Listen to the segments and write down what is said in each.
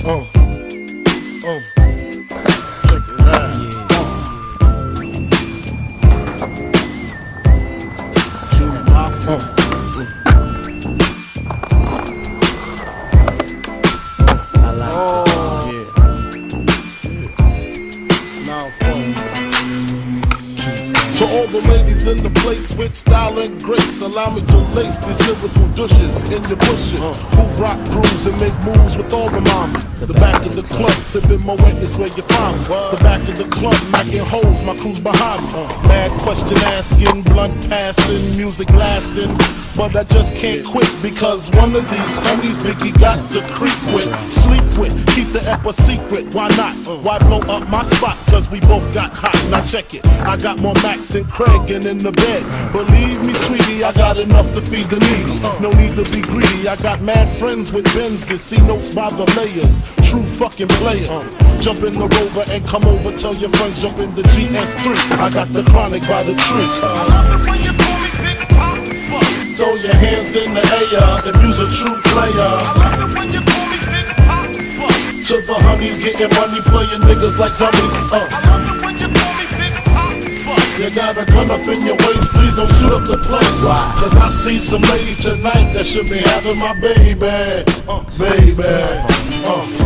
Check it out. Junior Mafia. I like Now, to all the ladies in the place with style and grace, allow me to lace these lyrical douches in your bushes. Who rock grooves and make moves with all the mamas. The back of the club, sipping Moet is where you find me. The back of the club, macking holes, my crew's behind me. Mad question asking, blunt passing, music lasting. But I just can't quit because one of these homies Biggie got to creep with, sleep with, keep the ep a secret. Why not? Why blow up my spot? Cause we both got hot. Now check it. I got more Mac than Craig and in the bed. Believe me, sweetie, I got enough to feed the needy. No need to be greedy. I got mad friends with Benzes, see notes by the layers. True fucking players. Jump in the Rover and come over. Tell your friends jump in the GS3. I got the chronic by the tree. I love it when you call me Big Papa. Throw your hands in the air if you's a true player. I love it when you call me Big Papa. To the honeys getting money, playing niggas like dummies. I love it when you call me Big Papa. You got a gun up in your waist, please don't shoot up the place. Cause I see some ladies tonight that should be having my baby. Baby.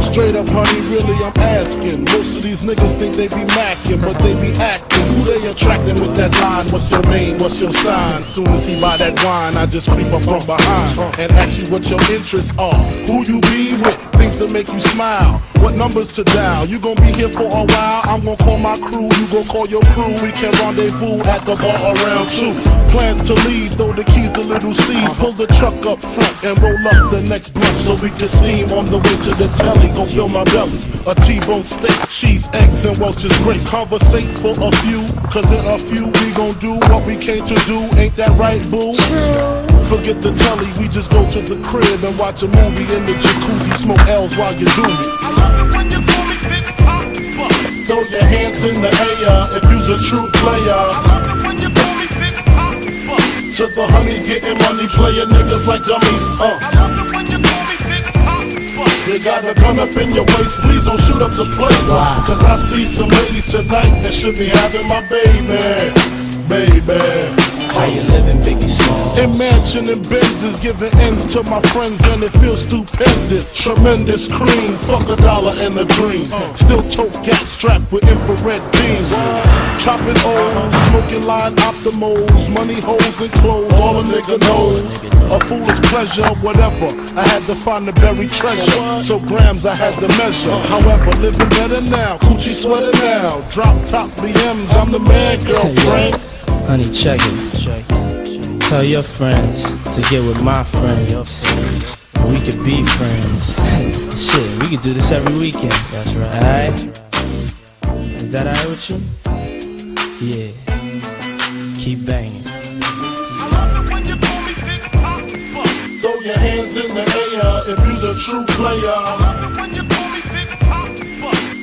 Straight up, honey, really I'm asking. Most of these niggas think they be macking, but they be acting. Who they attracting with that line? What's your name? What's your sign? Soon as he buy that wine, I just creep up from behind and ask you what your interests are. Who you be with? Things that make you smile. What numbers to dial? You gon' be here for a while. I'm gon' call my crew. You gon' call your crew. We can rendezvous at the bar around 2. Plans to leave, throw the keys to Little C's. Pull the truck up front and roll up the next blunt so we can steam on the way to the telly. Gon' fill my belly. A T-bone steak, cheese, eggs, and Welch's grape. Conversate for a few, cause in a few we gon' do what we came to do. Ain't that right, boo? Forget the telly, we just go to the crib and watch a movie in the jacuzzi. Smoke L's while you do me. I love it when you call me Big Papa. Throw your hands in the air if you's a true player. I love it when you call me Big Papa. To the honeys getting money, playing niggas like dummies. I love it when you call me Big Papa. You got a gun up in your waist, please don't shoot up the place. Cause I see some ladies tonight that should be having my baby. How you living, Biggie Small? In mansion and Benzes, giving ends to my friends and it feels stupendous. Tremendous cream, fuck $1 and a dream. Still tote gat strapped with infrared beams. Chopping O's, smoking line optimals, money holes and clothes, all a nigga knows. A foolish pleasure, whatever. I had to find the buried treasure, so grams I had to measure. However, living better now, coochie sweater now. Drop top BMs, I'm the man, girlfriend. Honey, check it. Tell your friends to get with my friends. We could be friends. Shit, we could do this every weekend. That's right. Alright? Is that alright with you? Yeah. Keep banging. I love it when you call me Big Papa. Throw your hands in the air if you's a true player. I love it when you call me Big Papa.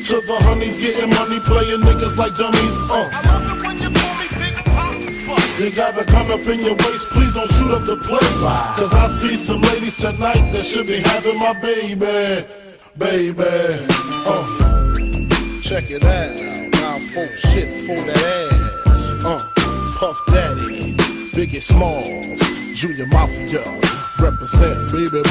To the honeys getting money, playing niggas like dummies. I love it when you call me Big Papa. You got a gun up in your waist, please don't shoot up the place. Cause I see some ladies tonight that should be having my baby. Check it out. Now full shit for that ass. Puff Daddy, Biggie Smalls, Junior Mafia, represent baby.